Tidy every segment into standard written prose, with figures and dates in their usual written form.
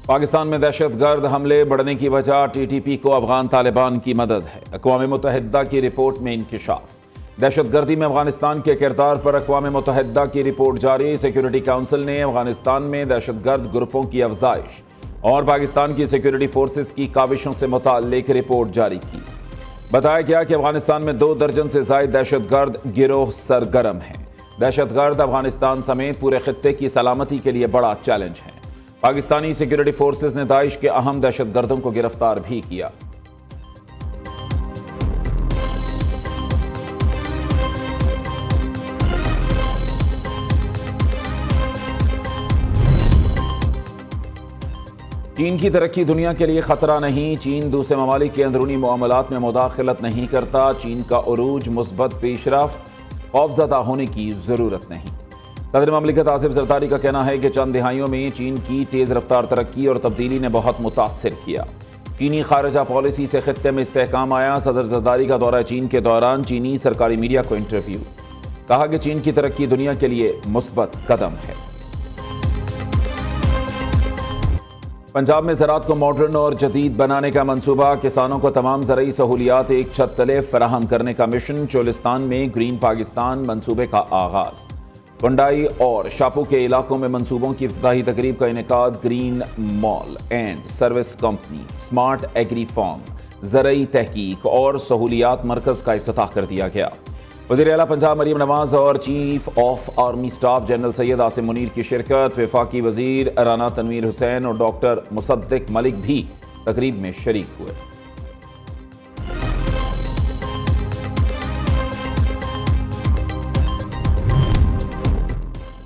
पाकिस्तान में दहशतगर्द हमले बढ़ने की वजह TTP को अफगान तालिबान की मदद है। अक़वाम मुत्तहिदा की रिपोर्ट में इंकिशाफ। दहशतगर्दी में अफगानिस्तान के किरदार पर अक़वाम मुत्तहिदा की रिपोर्ट जारी। सिक्योरिटी काउंसिल ने अफगानिस्तान में दहशतगर्द ग्रुपों की अफजाइश और पाकिस्तान की सिक्योरिटी फोर्सेस की काविशों से मुताल्लिक रिपोर्ट जारी की। बताया गया कि अफगानिस्तान में 2 दर्जन से ज़ायद दहशतगर्द गिरोह सरगर्म हैं। दहशतगर्द अफगानिस्तान समेत पूरे खित्ते की सलामती के लिए बड़ा चैलेंज है। पाकिस्तानी सिक्योरिटी फोर्सेस ने दाइश के अहम दहशतगर्दों को गिरफ्तार भी किया। चीन की तरक्की दुनिया के लिए खतरा नहीं। चीन दूसरे ममालिक के अंदरूनी मामलात में मुदाखलत नहीं करता। चीन का उरूज, मुस्बत पेशरफ्त, खौफज़दा होने की ज़रूरत नहीं। सदर ममलिकत आसिफ ज़रदारी का कहना है कि चंद दिहाइयों में चीन की तेज़ रफ्तार तरक्की और तब्दीली ने बहुत मुतासिर किया। चीनी खारजा पॉलिसी से खित्ते में इस्तेहकाम आया। सदर ज़रदारी का दौरा चीन के दौरान चीनी सरकारी मीडिया को इंटरव्यू। कहा कि चीन की तरक्की दुनिया के लिए मुस्बत कदम है। पंजाब में ज़राअत को मॉडर्न और जदीद बनाने का मंसूबा। किसानों को तमाम ज़रई सहूलियात एक छत तले फराहम करने का मिशन। चोलिस्तान में ग्रीन पाकिस्तान मंसूबे का आगाज़। कुंडाई और शापू के इलाकों में मंसूबों की इफ्तिताही तकरीब का इनेकाद। Green mall and service company, smart agri farm, ज़रई तहकीक और सहूलियात मरकज़ का इफ्तिताह कर दिया गया। वज़ीर आला पंजाब मरीम नवाज और chief of army staff general Syed Asim Munir की शिरकत। वफाकी वज़ीर राना तनवीर हुसैन और डॉक्टर मुसद्दिक मलिक भी तकरीब में शरीक हुए।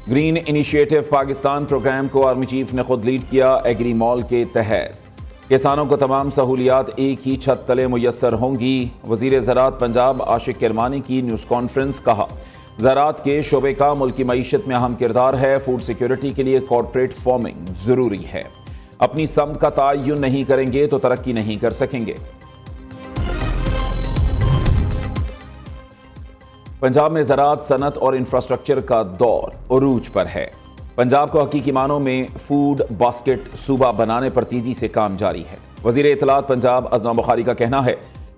ग्रीन इनिशिएटिव पाकिस्तान प्रोग्राम को आर्मी चीफ ने खुद लीड किया। एग्री मॉल के तहत किसानों को तमाम सहूलियात एक ही छत तले मुयस्सर होंगी। वज़ीर ज़राअत पंजाब आशिक किरमानी की न्यूज़ कॉन्फ्रेंस। कहा, ज़राअत के शोबे का मुल्क की मईशत में अहम किरदार है। फूड सिक्योरिटी के लिए कॉर्पोरेट फार्मिंग ज़रूरी है। अपनी समत का तयन नहीं करेंगे तो तरक्की नहीं कर सकेंगे। पंजाब में ज़राअत, सनत और इंफ्रास्ट्रक्चर का दौर उरूज पर है। पंजाब को हकीकी मानों में फूड बास्केट सूबा बनाने पर तेजी से काम जारी है। वज़ीर इत्तलात पंजाब अज़मा बुखारी का कहना है,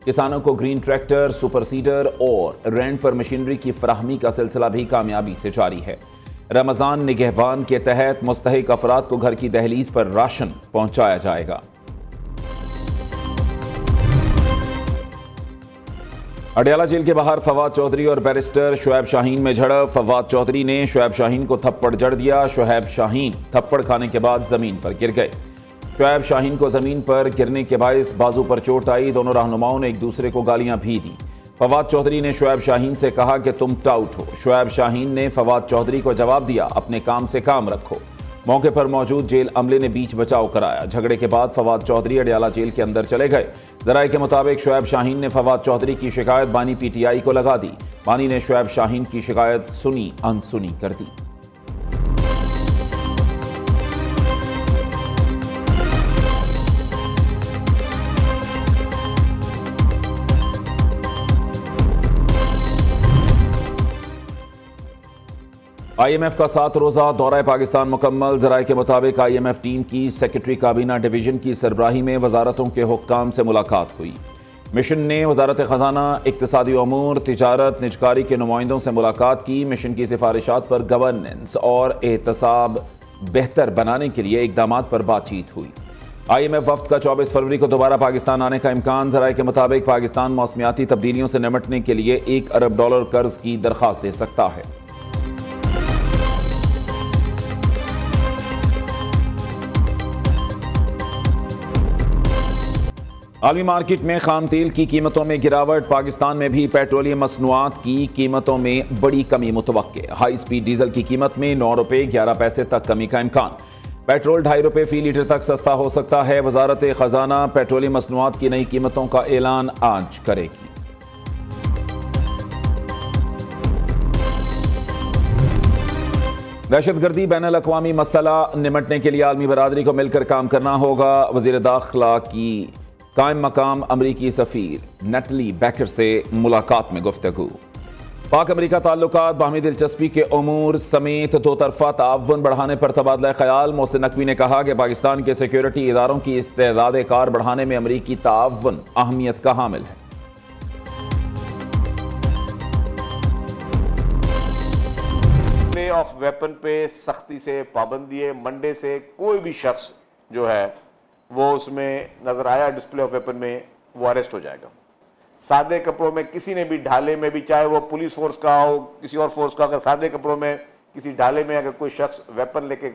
किसानों को ग्रीन ट्रैक्टर, सुपर सीडर और रेंट पर मशीनरी की फराहमी का सिलसिला भी कामयाबी से जारी है। रमज़ान निगहबान के तहत मुस्तहिक अफराद को घर की दहलीज पर राशन पहुंचाया जाएगा। अडयाला जेल के बाहर फवाद चौधरी और बैरिस्टर शुएब शाहीन में झड़प। फवाद चौधरी ने शुएब शाहीन को थप्पड़ जड़ दिया। शुएब शाहीन थप्पड़ खाने के बाद जमीन पर गिर गए। शुएब शाहीन को जमीन पर गिरने के बायस बाजू पर चोट आई। दोनों रहनुमाओं ने एक दूसरे को गालियां भी दी। फवाद चौधरी ने शुएब शाहीन से कहा कि तुम टाउट हो। शुएब शाहीन ने फवाद चौधरी को जवाब दिया, अपने काम से काम रखो। मौके पर मौजूद जेल अमले ने बीच बचाव कराया। झगड़े के बाद फवाद चौधरी अडयाला जेल के अंदर चले गए। ज़राए के मुताबिक शुएब शाहीन ने फवाद चौधरी की शिकायत बानी PTI को लगा दी। बानी ने शुएब शाहीन की शिकायत सुनी अनसुनी कर दी। IMF का 7 रोज़ा दौरा पाकिस्तान मुकम्मल। ज़राए के मुताबिक IMF टीम की सेक्रेटरी काबीना डिवीज़न की सरबराही में वजारतों के हुक्काम से मुलाकात हुई। मिशन ने वजारत ख़जाना, इक़्तिसादी अमूर, तिजारत, निजकारी के नुमाइंदों से मुलाकात की। मिशन की सिफारिशात पर गवर्नेंस और एहतसाब बेहतर बनाने के लिए इक़दामात पर बातचीत हुई। IMF वफ्द का 24 फरवरी को दोबारा पाकिस्तान आने का इम्कान। ज़राए के मुताबिक पाकिस्तान मौसमियाती तब्दीलियों से निपटने के लिए $1 अरब कर्ज की दरख्वास्त दे सकता है। आलमी मार्केट में खाम तेल की कीमतों में गिरावट। पाकिस्तान में भी पेट्रोलियम मसनूआत की कीमतों में बड़ी कमी मुतवक्के। हाई स्पीड डीजल की कीमत में 9 रुपये 11 पैसे तक कमी का इम्कान। पेट्रोल 2.5 रुपये फी लीटर तक सस्ता हो सकता है। वजारत खजाना पेट्रोलियम मसनूआत की नई कीमतों का ऐलान आज करेगी। दहशतगर्दी बैनुल अक़वामी मसला निमटने के लिए आलमी बरादरी को मिलकर काम करना होगा। वज़ीर दाखिला की कायम मकाम अमरीकी सफ़ीर नटली बैकर से मुलाकात में गुफ्तगू। पाक अमरीका ताल्लुकात बाहमी दिलचस्पी के उमूर समेत दो तरफा ताउन बढ़ाने पर तबादला ख्याल। मोहसिन नकवी ने कहा कि पाकिस्तान के सिक्योरिटी इदारों की इस्तेदाद कार बढ़ाने में अमरीकी ताउन अहमियत का हामिल है। ऑफ वेपन पे सख्ती से पाबंदी है। मंडे से कोई भी शख्स जो है वो उसमें नजर आया डिस्प्ले ऑफ वेपन में, वो अरेस्ट हो जाएगा। सादे कपड़ों में किसी ने भी ढाले में भी, चाहे वो पुलिस फोर्स का हो किसी और फोर्स का, अगर सादे कपड़ों में किसी ढाले में अगर कोई शख्स वेपन लेके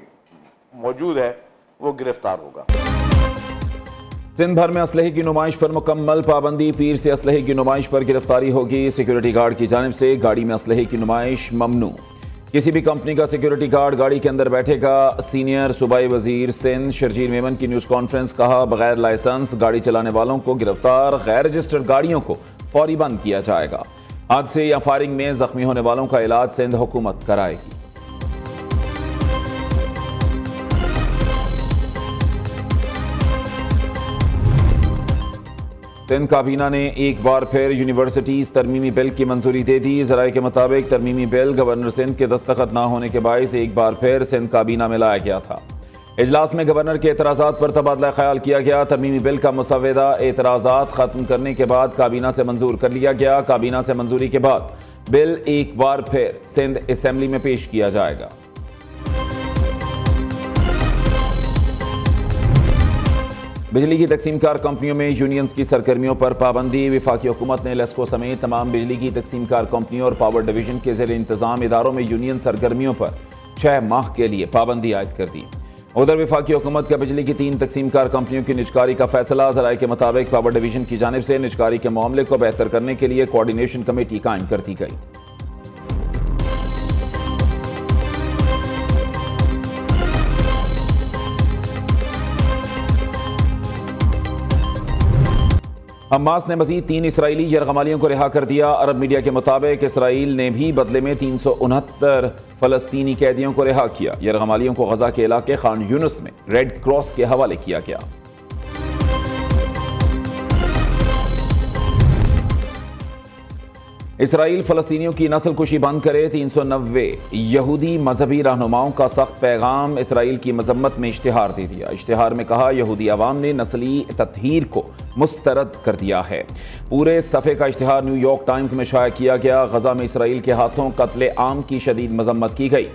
मौजूद है वो गिरफ्तार होगा। दिन भर में असलहे की नुमाइश पर मुकम्मल पाबंदी। पीर से असलहे की नुमाइश पर गिरफ्तारी होगी। सिक्योरिटी गार्ड की जानिब से गाड़ी में असलहे की नुमाइश ममनू। किसी भी कंपनी का सिक्योरिटी गार्ड गाड़ी के अंदर बैठेगा। सीनियर सूबाई वजीर सिंध शर्जील मेमन की न्यूज़ कॉन्फ्रेंस। कहा, बगैर लाइसेंस गाड़ी चलाने वालों को गिरफ्तार, गैर रजिस्टर्ड गाड़ियों को फौरी बंद किया जाएगा। हादसे या फायरिंग में जख्मी होने वालों का इलाज सिंध हुकूमत कराएगी। सिंध काबीना ने एक बार फिर यूनिवर्सिटीज तरमीमी बिल की मंजूरी दे दी। जराये के मुताबिक तरमीमी बिल गवर्नर सिंध के दस्तखत न होने के बायस एक बार फिर सिंध काबीना में लाया गया था। इजलास में गवर्नर के एतराज़ात पर तबादला ख्याल किया गया। तरमीमी बिल का मुसव्वदा एतराज़ात खत्म करने के बाद काबीना से मंजूर कर लिया गया। काबीना से मंजूरी के बाद बिल एक बार फिर सिंध असेंबली में पेश किया जाएगा। बिजली की तकसीमकार कंपनियों में यूनियंस की सरगर्मियों पर पाबंदी। वफाकी हुकूमत ने लेस्को समेत तमाम बिजली की तकसीमकार कंपनियों और पावर डिवीजन के ज़ेर इंतज़ाम इदारों में यूनियन सरगर्मियों पर 6 माह के लिए पाबंदी आयद कर दी। उधर वफाकी हुकूमत का बिजली की 3 तकसीमकार कंपनियों की निजकारी का फैसला। ज़राए के मुताबिक पावर डिवीजन की जानिब से निजकारी के मामले को बेहतर करने के लिए कोऑर्डिनेशन कमेटी कायम कर दी गई। हमास ने मजीद 3 इसराइली यरगमालियों को रिहा कर दिया। अरब मीडिया के मुताबिक इसराइल ने भी बदले में 369 फलस्तीनी कैदियों को रिहा किया। यरगमालियों को गजा के इलाके खान यूनुस में रेड क्रॉस के हवाले किया गया। इसराइल फलस्तीनियों की नस्लकुशी बंद करे। 390 यहूदी मजहबी रहनुमाओं का सख्त पैगाम। इसराइल की मजम्मत में इश्तिहार दे दिया। इश्तिहार में कहा, यहूदी अवाम ने नस्ली तत्हीर को मुस्तरद कर दिया है। पूरे सफ़े का इश्तिहार न्यूयॉर्क टाइम्स में शाया किया गया। गजा में इसराइल के हाथों कत्ले आम की शदीद मजम्मत की गई।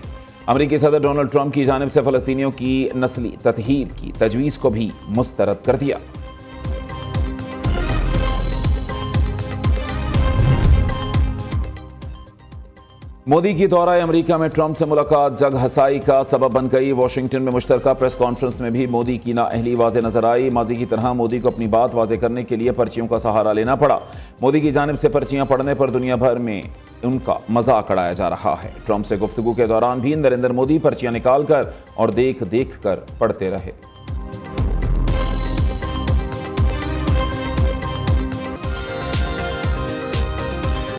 अमरीकी सदर डोनाल्ड ट्रंप की जानिब से फलस्तीनियों की नस्ली तत्हीर की तजवीज़ को भी मुस्तरद कर दिया। मोदी की दौरा अमरीका में ट्रंप से मुलाकात जग हसाई का सबब बन गई। वाशिंगटन में मुश्तरका प्रेस कॉन्फ्रेंस में भी मोदी की नाअहली वाज़े नजर आई। माजी की तरह मोदी को अपनी बात वाज़े करने के लिए पर्चियों का सहारा लेना पड़ा। मोदी की जानिब से पर्चियां पढ़ने पर दुनिया भर में उनका मजाक उड़ाया जा रहा है। ट्रंप से गुफ्तगू के दौरान भी नरेंद्र मोदी पर्चियां निकाल कर और देख देख कर पढ़ते रहे।